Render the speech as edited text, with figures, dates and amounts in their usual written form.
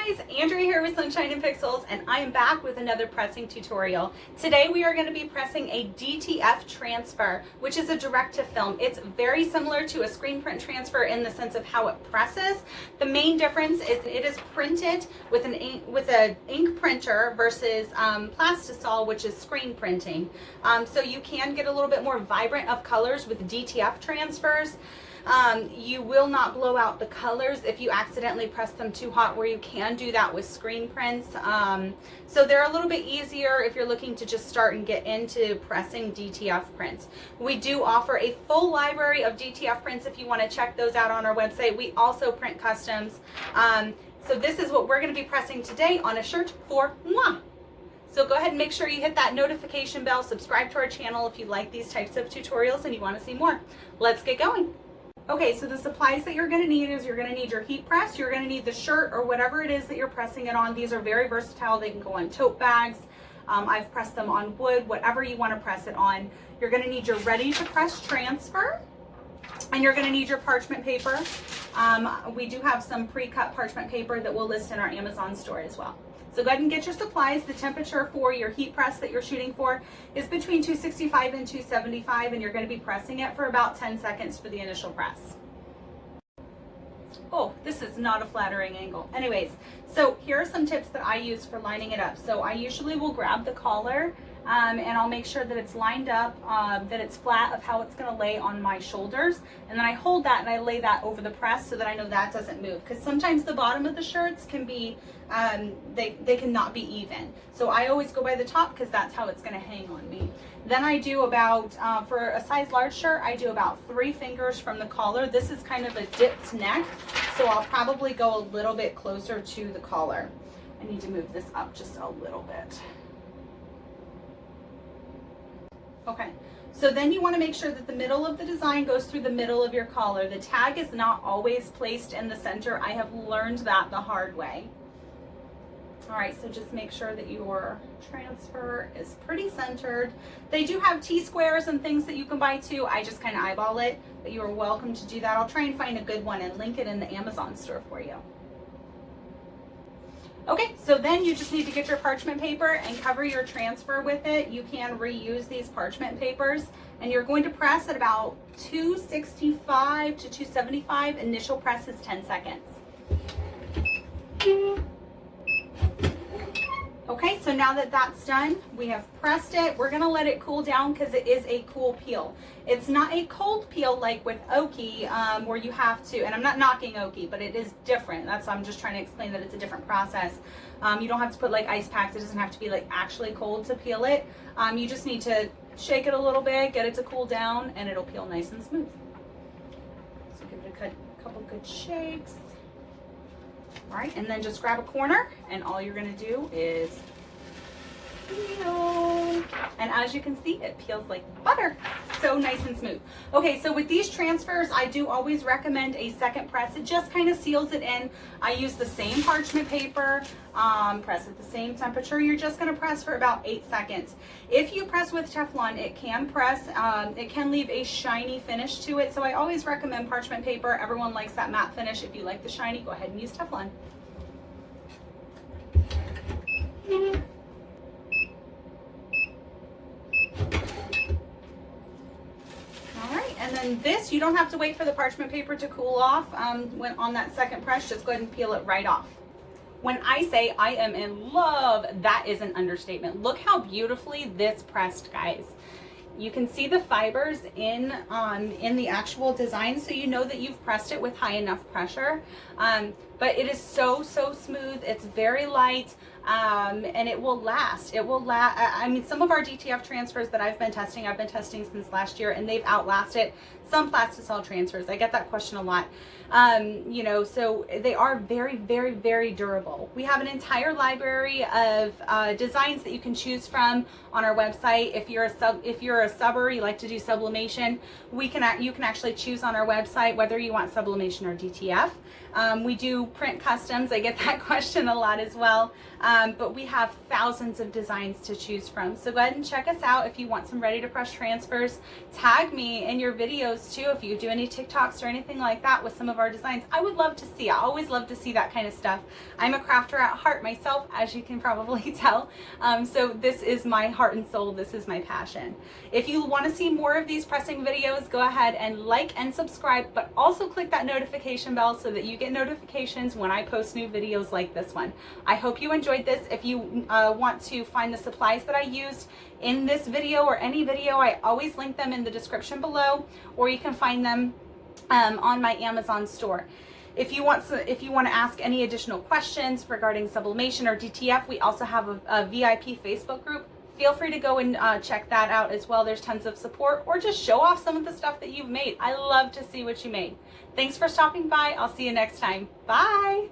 guys, Andrea here with Sunshine and Pixels, and I am back with another pressing tutorial. Today we are going to be pressing a DTF transfer, which is a direct to film. It's very similar to a screen print transfer in the sense of how it presses. The main difference is it is printed with an ink printer versus plastisol, which is screen printing. So you can get a little bit more vibrant of colors with DTF transfers. You will not blow out the colors if you accidentally press them too hot, where you can do that with screen prints. So they're a little bit easier if you're looking to just start and get into pressing DTF prints. We do offer a full library of DTF prints if you want to check those out on our website. We also print customs. So this is what we're going to be pressing today on a shirt for moi. So go ahead and make sure you hit that notification bell, subscribe to our channel if you like these types of tutorials and you want to see more. Let's get going. Okay, so the supplies that you're going to need is you're going to need your heat press, you're going to need the shirt or whatever it is that you're pressing it on. These are very versatile. They can go on tote bags. I've pressed them on wood, whatever you want to press it on. You're going to need your ready to press transfer, and you're going to need your parchment paper. We do have some pre-cut parchment paper that we'll list in our Amazon store as well. So go ahead and get your supplies. The temperature for your heat press that you're shooting for is between 265 and 275, and you're going to be pressing it for about 10 seconds for the initial press. Oh, this is not a flattering angle. Anyways, so here are some tips that I use for lining it up. So I usually will grab the collar and I'll make sure that it's lined up, that it's flat of how it's going to lay on my shoulders. And then I hold that and I lay that over the press so that I know that doesn't move. Because sometimes the bottom of the shirts can be, they cannot be even. So I always go by the top because that's how it's going to hang on me. Then I do about, for a size large shirt, I do about 3 fingers from the collar. This is kind of a dipped neck, so I'll probably go a little bit closer to the collar. I need to move this up just a little bit. Okay, so then you want to make sure that the middle of the design goes through the middle of your collar. The tag is not always placed in the center. I have learned that the hard way. All right, so just make sure that your transfer is pretty centered. They do have T-squares and things that you can buy too. I just kind of eyeball it, but you are welcome to do that. I'll try and find a good one and link it in the Amazon store for you. Okay, so then you just need to get your parchment paper and cover your transfer with it. You can reuse these parchment papers, and you're going to press at about 265 to 275. Initial press is 10 seconds. Okay, so now that that's done, we have pressed it. We're gonna let it cool down because it is a cool peel. It's not a cold peel like with Oki, where you have to, and I'm not knocking Oki, but it is different. I'm just trying to explain that it's a different process. You don't have to put like ice packs. It doesn't have to be like actually cold to peel it. You just need to shake it a little bit, get it to cool down, and it'll peel nice and smooth. So give it a couple good shakes. All right, and then just grab a corner, and all you're gonna do is peel. And as you can see, it peels like butter. So nice and smooth. Okay, so with these transfers, I do always recommend a second press. It just kind of seals it in. I use the same parchment paper, press at the same temperature. You're just gonna press for about 8 seconds. If you press with Teflon, it can it can leave a shiny finish to it. So I always recommend parchment paper. Everyone likes that matte finish. If you like the shiny, go ahead and use Teflon. And then this, you don't have to wait for the parchment paper to cool off. When on that second press, just go ahead and peel it right off. When I say I am in love, that is an understatement. Look how beautifully this pressed, guys. You can see the fibers in the actual design, so you know that you've pressed it with high enough pressure. But it is so smooth. It's very light, and it will last. It will last. I mean, some of our DTF transfers that I've been testing since last year, and they've outlasted some plastisol transfers. I get that question a lot. You know, so they are very durable. We have an entire library of designs that you can choose from on our website. If you're a subber, you like to do sublimation, you can actually choose on our website whether you want sublimation or DTF. We do print customs. I get that question a lot as well. but we have thousands of designs to choose from. So go ahead and check us out if you want some ready to press transfers. Tag me in your videos too if you do any TikToks or anything like that with some of our designs. I would love to see. I always love to see that kind of stuff. I'm a crafter at heart myself, as you can probably tell. So this is my heart and soul. This is my passion. If you want to see more of these pressing videos, go ahead and like and subscribe, but also click that notification bell so that you get notifications when I post new videos like this one. I hope you enjoyed this. If you want to find the supplies that I used in this video or any video, I always link them in the description below, or you can find them on my Amazon store. If you want to ask any additional questions regarding sublimation or DTF, we also have a VIP Facebook group. Feel free to go and check that out as well. There's tons of support, or just show off some of the stuff that you've made. I love to see what you made. Thanks for stopping by. I'll see you next time. Bye.